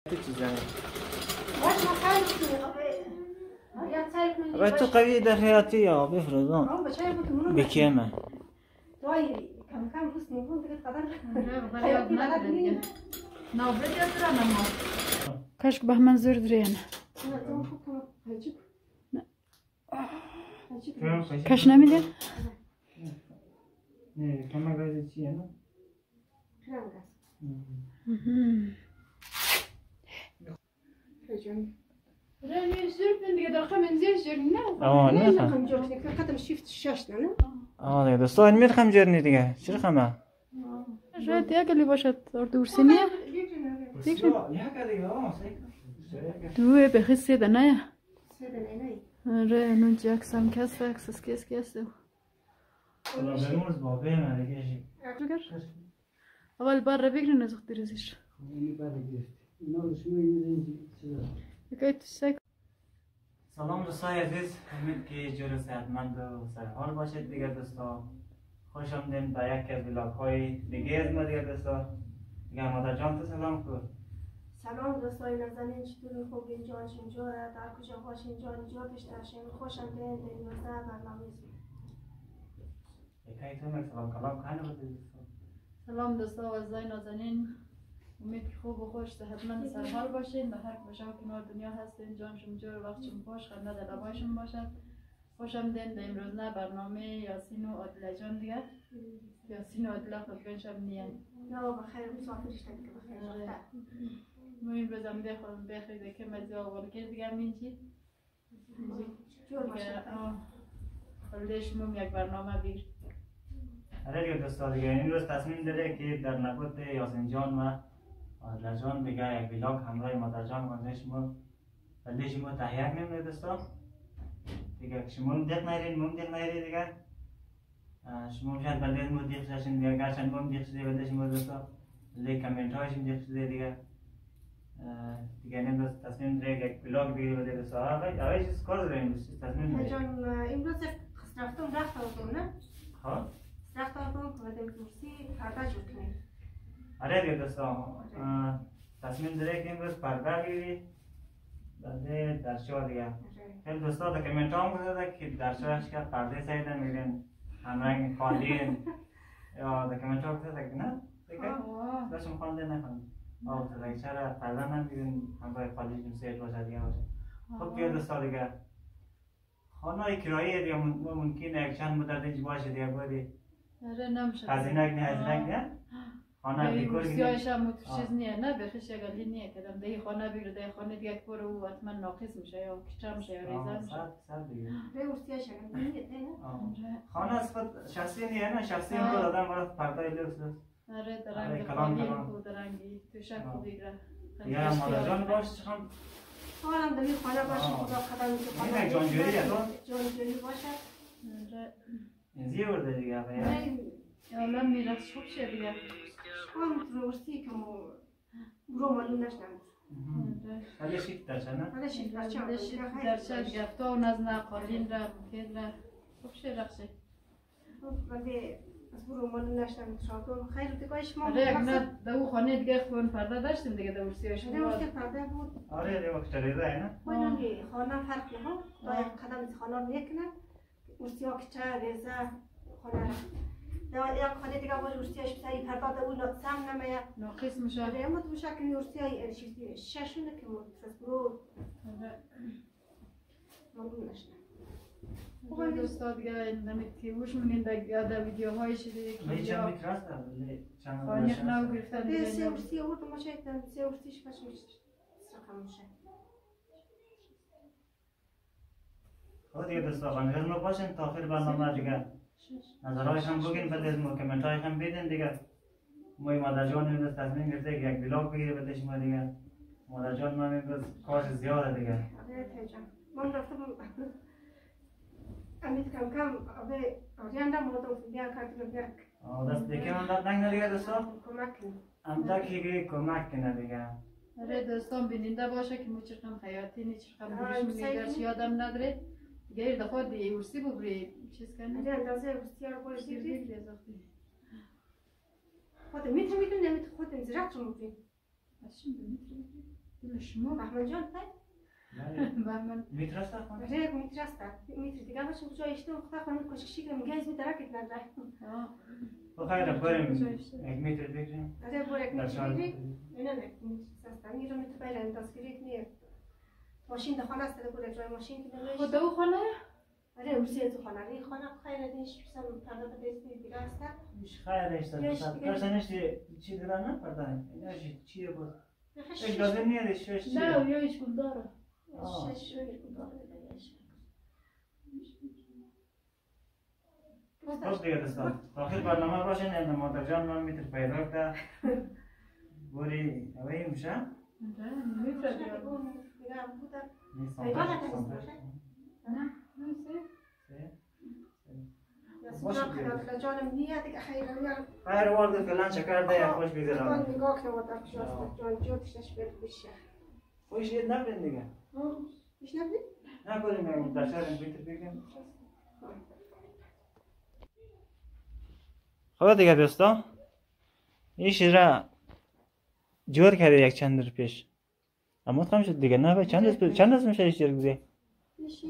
تو چیزا باش ما خیلی کنیم و تو قوی در حیاتی یا بفرزان بکیمه توی کم کم روز میگم دیگه قدر حیاتی نداره نابرد یاد دارم اما کاش به من زور درین کاش نمیده نه کم گازی چیه نه راني زرت ندير دقيقة من زين زرنا نه خم جوك قدم شفت الشاشة دیگه دوستان میاد خم جرنی دیگه چرا خمه شاید یکلی باشد دورسینیه دوه به خیلی ده نه آره نون جاکسم کس اکسس کس اول بار بگیرن نزخ دیرزش سلام دوستای عزیز، امید که جور صحتمند و سرحال باشید دیگه دوستا. خوش آمدین به یک از ولاگ های دیگه از ما دیگه دوستا. دیگه مادر جان تو سلام کن. سلام دوستای نازنین، چطور خوبین؟ جانشون جوره، در کجا باشین؟ جان داشته باشین. خوش آمدین به 11 برنامه. یکی تو یک سلام کلام کنه بود دوستا. سلام دوستا و عزیزای نازنین، امید که خوب و خوش صحتمند سرحال باشین. به هر کجا کنار دنیا هستین جانشون جور، وقتشون خوش، خنده در لبایشون باشد. خوش آمدین به امروز نه برنامه یاسین و عادله جان دیگه. یاسین و عادله خود بنشم نیان یا بخیر مسافر شدن که بخیر. ما امروز هم بخورم بخیر که مزه آور کرد دیگه همین چی جور باشه. خودش مم یک برنامه بیر. آره دیگه دوستا دیگه امروز تصمیم داره که در نبود یاسین جان و عادله جان دیگه یک ولاگ همراه مادر جان کنه شما ولی شما تهیه میمونه دوستا. دیگه شما دیگه نایرین دیگه شما شاید بلده مو دیگه شدین دیگه گرچند مو دیگه شده بلده شما دوستا ولی کامنت هایش دیگه شده دیگه امروز تصمیم داره یک ولاگ دیگه بده دوستا. آقای چیز کار داره امروز تصمیم داره جان امروز رفتم نه؟ ها؟ رفتم که بدم کرسی پرده جور کنیم. آره دیگه دوستا تصمیم داره که امروز پرده بگیری بلده در شو دیگه. خیلی دوستا در کامنت هم گذاشته که در شوش که پرده سایدن میگن همرنگ خواندین یا در کامنت ها گذاشته که نه دیگه داشتم خوانده نخوانده دیگه چرا پرده نمیگن همراه خالی جنسیت باشه دیگه باشه. خب دیگه دوستا دیگه خانه کرایه دیگه ممکنه یک چند مدت اینج باشه دیگه بودی آره نمیشه هزینه نه خانه دیکور سیاهش هم چیز نیه نه بخش اگلی نیه کدام دیگه خانه بگیره دیگه خانه دیگه کور او حتما ناقص میشه یا کچه میشه یا ریزه میشه صد دیگه ورسیاش نه خانه از خود شخصی نیه نه شخصی هم رو دادم برای پردای لوکس آره درنگ خالی خوب درنگی توشک خوب بگیره یا مادر جان باش چخم حالم دمی خانه باشه خدا قدم میشه خانه جانجوری جانجوری باشه اینزی ورده دیگه حالا میرخش خوب شه دیگه هم روستی که برو معلوم نشدم ولی شیفت درچه نه؟ ولی شیفت درچه دیگه افتاو نزنه قالین را مکید را خوب شه رخشه ولی از برو معلوم نشدم شاکر خیر دیگه شما آره نه دو خانه دیگه خون پرده داشتیم دیگه دورسیاش بود دورسی پرده بود آره دیگه وقت ریزه نه؟ ولی خانه فرقی ها تا یک قدم از خانه رو میکنن ورسی ها کچه ریزه خانه یک خانه دیگه باید ورسیاش بسایی پرده اون سم نمیه ناقص میشه آره اما تو شکل ورسیای ششونه که متصل برو معلوم نشدم خوبه دوستا دیگه نمیتی وش منین دیگه ویدیوهای شده که ولی چند میتر هست ولی چند خانیق نو گرفتن دیگه سه ورسی آورد ما شاید سه ورسیش پس رقم میشه خب دیگه دوستا خانگز ما باشین تا آخر برنامه دیگه نظرهایش هم بگین بعد از کامنت هایش هم بدین دیگه ما مادر جان امروز تصمیم گرفته که یک ولاگ بگیره بده شما دیگه مادر جان ما امروز کارش زیاده دیگه آره جان من رفتم امید کم کم آریانده مادم بیا کارتون بیارک دست دیگه من دست نگه دیگه دوستا کمک کنیم امتا که کمک کنه دیگه آره دوستان بیننده باشه که ما چرخم حیاتی نی چرخم بریش میگرش یادم نداره دیگه دفعه دی ورسی ببری چیز کنی آره اندازه ورسی رو باید بگیری بگیری خود میتونی نمیتونی خود انزرق چون بگیری اشون میتونی شما بهمن جان پای بهمن متر است خانم؟ آره یک متر است. یک متر دیگه باشه کجا اشتم خدا خانم کوششی کنم میگه از می درکت نره. بخیر بریم 1 متر بگیریم. آره برو یک در متر شهر. بگیری. نه است. میرم تو باید انداز گیرید نیه. ماشین در خانه است برو جای ماشین که نمیشه. خود او خانه؟ آره اونسی تو خانه. این خانه خیر دیش بسم پرده دستی دیگه است. مش خیر است. درسنش چی دارن پرده؟ اینا چیه بود؟ یک لازم نیست شوش چیه؟ نه یا هیچ گل داره. شش شوی داره دیگه. خوش دیگه دوستان آخر برنامه باشه نه مادر جان من متر پیدا کرده بوری اوی میشه نه میفرد نیست نه جانم نیه دیگه خیر خیر وارد فلان شکر ده خوش بگذرم نگاه کنم در شاست جان جوتش بشه خوش یه نبرین دیگه میش نبید نکنیم در شهر متر بگیم خب دیگه دوستا این شیر را جور کرده یک چند روز پیش اما خواهم شد دیگه نه چند روز میشه شیر گذی میشه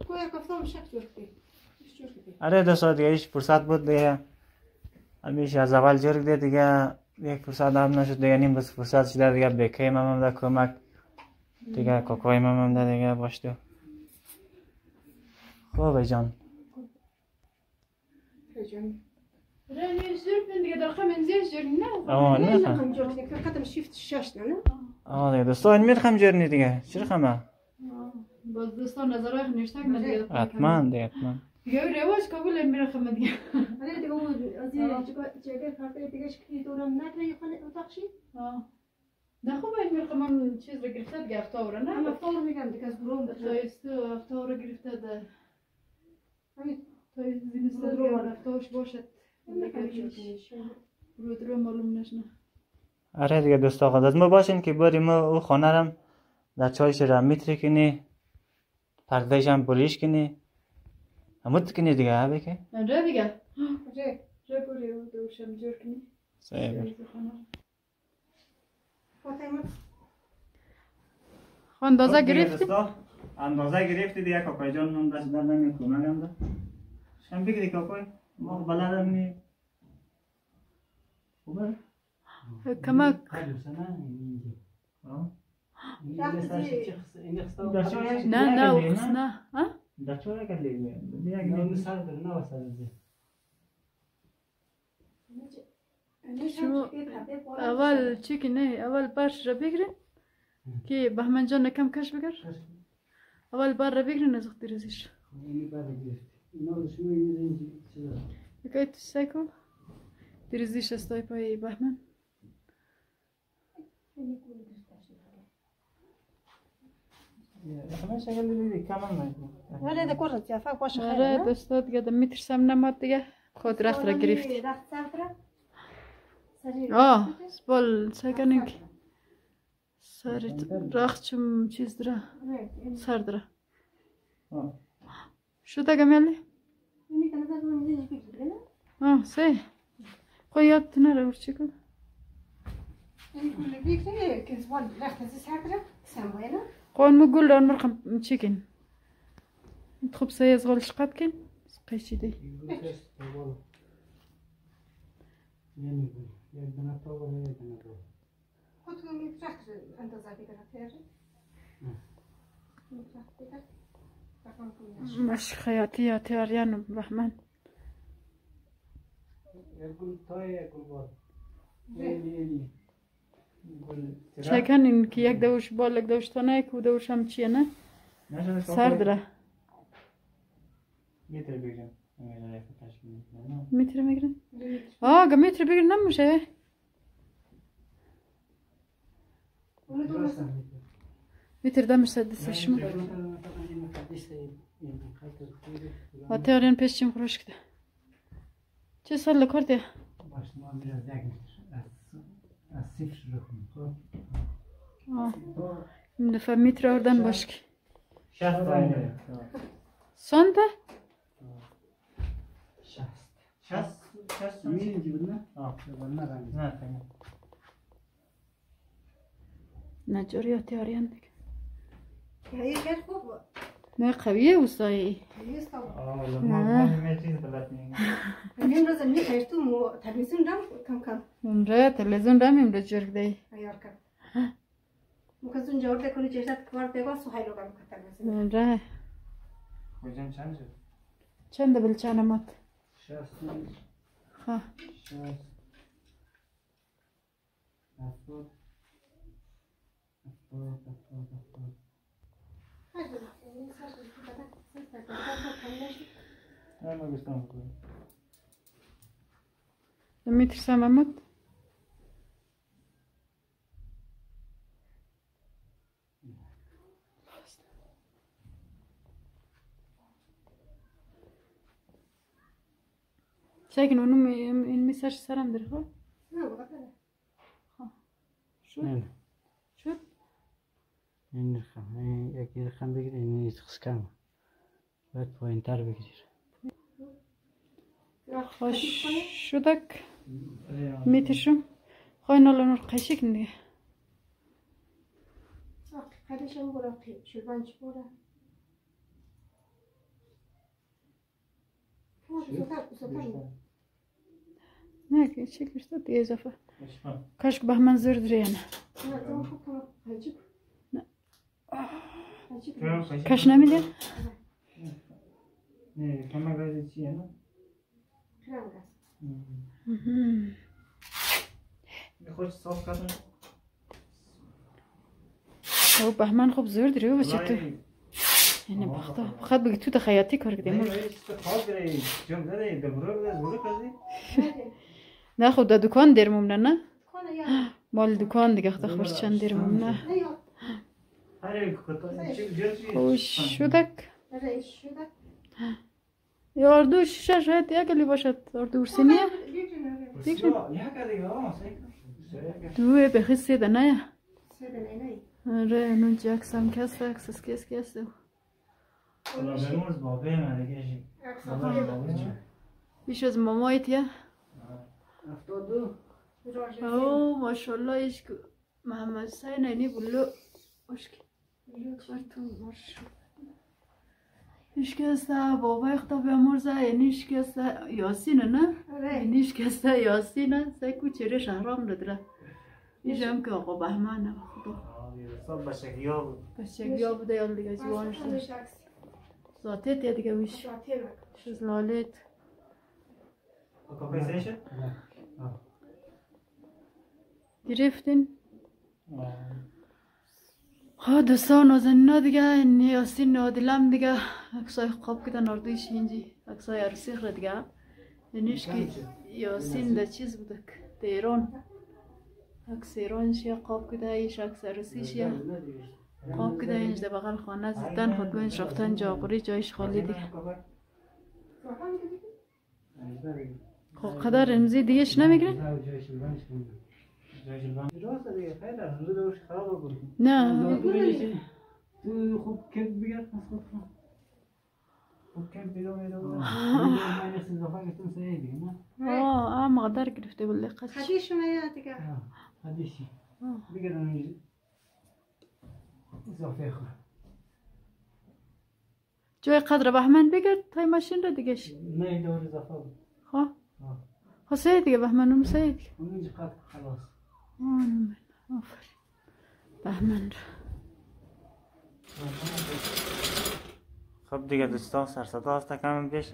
کویا کفتم شک جور کنی آره دوستا دیگه ایش فرصت بود دیگه همیشه از اول جور کرده دیگه یک فرصت هم نشد دیگه نیم بس فرصت شده دیگه بکه مامم ده کمک دیگه کاکای مامم ده دیگه باشتو خوبه جان راني زرت دیگه در خمن زیر نه آه نه نه خم جور کنی که قدم شیفت شش نه آه دیگه دوستا این میرخم جرنی دیگه چرا خمه باز دوستان نظرهای نشتک دیگه حتما دیگه حتما دیگه رواج قبول میرخم دیگه آره دیگه اون از این جگر فرقی دیگه شکلی دورم نگیری خانه اتاق شی نه خوب این میرخم چیز رو گرفته دیگه افتاوره نه اما فور میگم دیگه از بروم تایست افتاوره گرفته ده همین تایست زیمسته دیگه افتاوش باشد رو معلوم نشنه آره دیگه دوستا خود از ما باشین که بریم ما او خانه رم در چایش را میتری کنی پردهش هم بلیش کنی همود کنی دیگه ها بکه آره دیگه ره بری و دوشم جور کنی صحیح فاطمه اندازه گرفتی؟ اندازه گرفتی دیگه کاکای جان من دست در نمی کمکم ده شم بگیری کاکای ما بلدم نی خوبه؟ کمک نه وقت نه در چوره کلی اول چی که نه اول برش را بگیرین که بهمن جان نکم کش بگر اول بر را بگیرین از وقت ریزش یکی تو سیکو ریزش استای پای بهمن ولی دکور زیافه باشه آره دوستا دیگه ده میترسم نماد دیگه خود رخت را گرفتی سبال سکنگ سرت رخت چم چیز داره سر داره شده گمیلی؟ سه خو یاد نره ورچی کن قوان مقول دون مرقم چیکن تخب سيز غول شقات كن قيشي دي مش خياتي يا تياريان بحمان شاكن انك يك دوش بالك دوش تونايك ودوش هم چيه نه سردره متر بگیرم متر میگیرن؟ متر بگیرن نمیشه متر دمش سدس شما تيارين پیش چیم خروش کده چه سال لکرده؟ باش ما biraz یک متر از صفر شروع کنیم این دفعه متر آوردن باش که 60 سانته؟ 60 میرینجی بود نه؟ نه رنگ نه نجاریاتی آریان دیگه یه خیلی خوب بود. نه قویه اوستایی یه استاد. والله ما ما چیز بلد نیست. امروز میخوای تو تلویزیون دم کم کم امره تلویزیون دم امره جرگ دی عیار کرد. ممکن جواب کنی چشات کار بگو سوهیلو کم تلویزیون. امره کجا چند شد؟ چند بلچانه مات 60 ها 60 70 ما گفتم میترسم امات ساكن ونم المساج سلام درخو نه بابا نه. شو نه شو این رقم یکی رقم بگیر این نیست کم باید پایین تر بگیر خوش شدك میترشم خواه نالا نور قشک دیگه قدشم برا شلبانچ برا. نه که چی کرده دیگه اضافه کاشک بهمن زور دریانه کاش نمیده نه کما گازی چیه نه میخواد صاف کردن او بهمن خوب زور دریو بچه تو یعنی بخدا بخواد بگی تو تخیاتی کار کردی مول نه خود دا دکان دیر ممنه نه مال دکان دیگه خدا خبر چند دیر ممنه خوش شدک یا اردو شیشه شاید یکلی باشد اردو ورسینیه دوه بخی سیده نه آره نون جاکسم کسته اکسس کسته بیش از مامایت یا اوه ماشالله ایش که محمد ساین اینی بلو اشکی کارتون ماشو ایش که است بابا اختا بیامرزه اینیش که است یاسینه نه اینیش که است یاسینه سایکو چره شهرام نداره ایش هم که آقا بهمنه خدا بشکیا بوده یا دیگه جوانش ذاتیت یا دیگه ویش شز لالیت گرفتین ها دوستان نازنینا دیگه یاسین نادلم دیگه اکسای خواب کدن اردویش اینجی اکسای عروسی خرد دیگه اینیش که یاسین ده چیز بوده ده ایران اکس ایرانش یا خواب کده ایش اکس عروسیش یا خواب کده اینج ده بغل خانه زدن خود گوینش رفتن جاغوری جایش خالی دیگه خب قدر امزی دیگهش نمیگیرن؟ نه تو خوب کت بگرد خوب کت بگرد مقدر گرفته بله قدش حدیث شما یا دیگه حدیثی بگرد اضافه خود جای قدر بهمن بگرد تای ماشین رو دیگهش نه دور اضافه بود خواه خواه سه دیگه بهمن اون سه دیگه اونجا قد خلاص آفرین بهمن رو خب دیگه دوستان سرصدا هسته کم بیش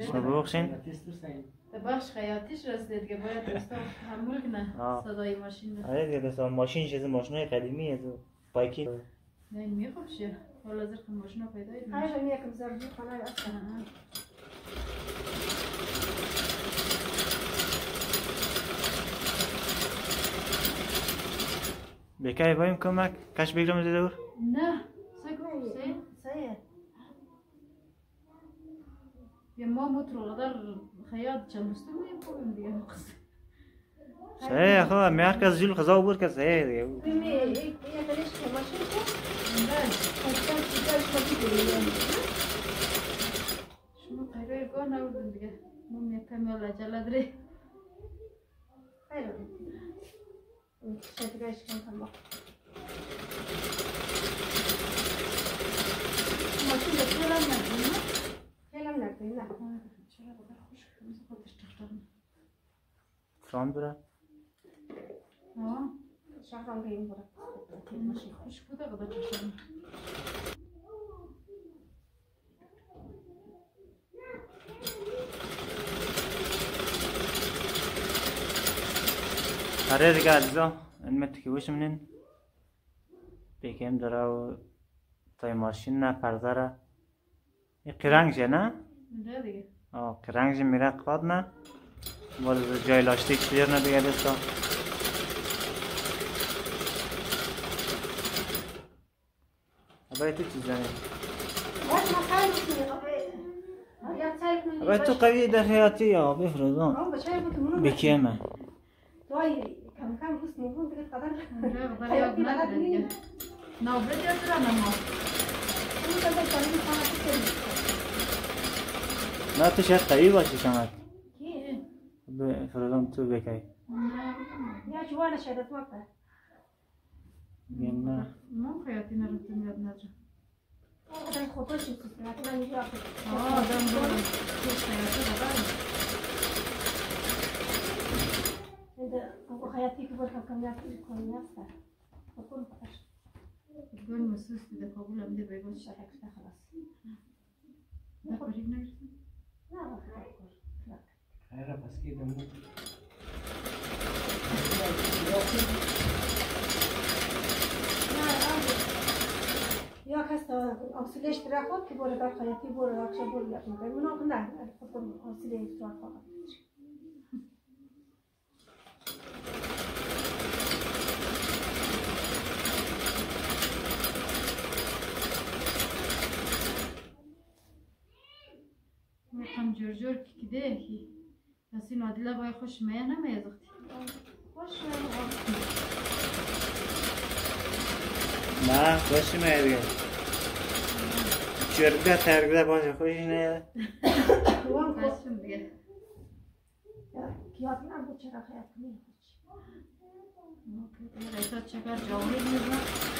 شما ببخشین بخش خیاتیش رسید دیگه باید دوستان تحمل کنه صدای ماشین رو آره دیگه دوستان ماشین چیز ماشینای قدیمیه تو پایکی نه این میخوب شه حالا زرق ماشین رو پیدا ایدونش های یکم زربی خانه اصلا بکای بایم کمک کش بگیرم زیده دور نه سکو سه یه ما متر قدر خیاط چمستو میم خوبیم دیگه مقصد سه خواه مرکز جیل خزاو بود که سه دیگه بمی یک دلیش که ماشین کو شما قیروی گاه نوردن دیگه مم یک کمی الله جله داره خیلی شکرش کم کم نه چرا بگر خوش کنم خودش تختم فرام داره شهرام بریم برم ماشی خوش بوده قدر تختم آره دیگه عزیزا این متی که وش منین بگیم داره و تای ماشین نه پرده را این قرنگشه نه؟ نه دیگه قرنگشه میره قاد نه باز جای لاستیک شیر نه دیگه دستا ابای تو چیز داری؟ ابای تو قوی در حیاتی یا بفرزان بکیمه کم کم روز میگون دیگه قدر قدر یاد نداره دیگه نوبت یاد دارم اما نه تو شاید قوی باشی شمت کیه؟ بفرزان تو بکی یا جوانه شدت مکتر نه من خیاطی نرفتم یاد ندارم آدم خودش چیزی من اینجا آدم دارم خوش خیاطی دارم حياتي كبر كم يكون نفسه بكون فقش تقول مسوس إذا قبول أمدي بيقول شرحك ده خلاص لا قريب نرسم لا لا خير بس كده مو يا كسر أوصلش تراخد كبر دار حياتي بور دار شبور لا منو كنا بكون أوصلش تراخد هم جور کی کده کی اسی نادله بای خوش میه نمیزختی خوش نه خوش میه دیگه چرده ترگده باشه خوش نه خوشم دیگه کیات نه بود چرا خیات کنی رایتا چکر جاوی میزن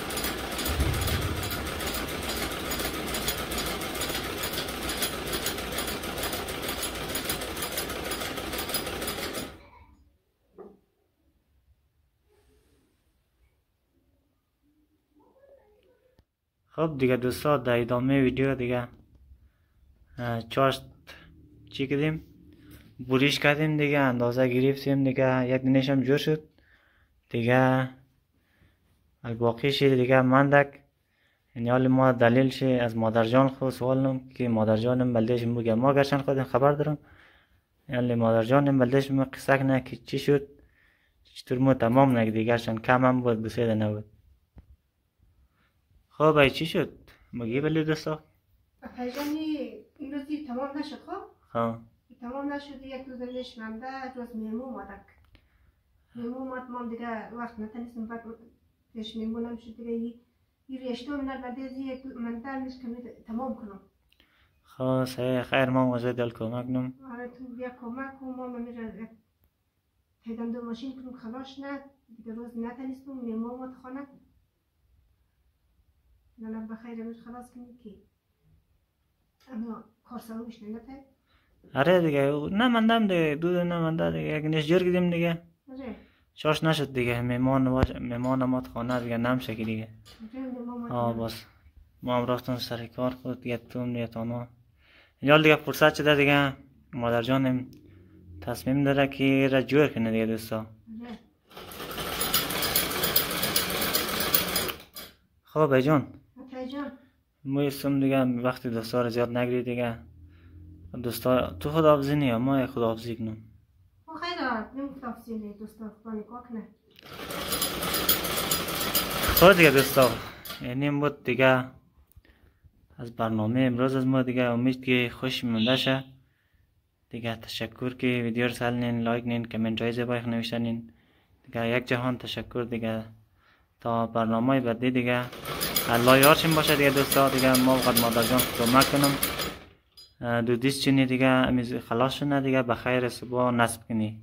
خب دیگه دوستان در ادامه ویدیو دیگه چاشت چی کردیم بوریش کردیم دیگه اندازه گرفتیم دیگه یک دنش هم جور شد دیگه الباقیش دیگه مندک یعنی حال ما دلیل شه از مادر جان خود سوال نم که مادر جانم بلدش بگه ما گرچن خودم خبر دارم یعنی مادر جانم بلدش می قصه کنه که چی شد چطور ما تمام نگه دیگه گرچن کم هم بود بسیده نبود خب ای چی شد؟ مگی بلی دوستا؟ افجانی این روزی تمام نشد خب؟ تمام نشد یک روز دلش منده روز میمو مادک میمو ماد مام دیگه وقت نتنیستم بعد پیش میمونم شد دیگه این ریشتو من بعد یک منده میش که تمام کنم خب صحیح خیر مام وزه دل کمک نم آره تو بیا کمک کن مام میره پیدم دو ماشین کنم خلاص نه دیگه روز نتنیستم میمو ماد خانه نه بخیر امروز خلاص کنیم که اما کار سویش نمیته آره دیگه نمندم دیگه دو نمنده دیگه یک نش جور کردیم دیگه آره شاش نشد دیگه مهمان مات خانه دیگه نمشه که دیگه بس ما هم رفتم سر کار خود دیگه توم دیگه تانا اینجا دیگه فرصت شده دیگه مادر جانم تصمیم داره که را جور کنه دیگه دوستا خب ای جان ما یستم دیگه وقتی دوستا رو زیاد نگری دیگه دوستا تو خداحافظی نیا ما خداحافظی کنم خیلی نمی خداحافظی نیا دوستا خدا نگاه کنه خب دیگه دوستا یعنی این بود دیگه از برنامه امروز از ما دیگه امید که خوش میمونده شه دیگه تشکر که ویدیو رو سلنین لایک نین کمنت های زیبایی نوشتنین دیگه یک جهان تشکر دیگه تا برنامه بعدی دیگه الله یارشون باشه دیگه دوستا دیگه ما وقت مادر جان کمک کنم دو دیست چینی دیگه امیز خلاص شونه دیگه بخیر صبح نصب کنی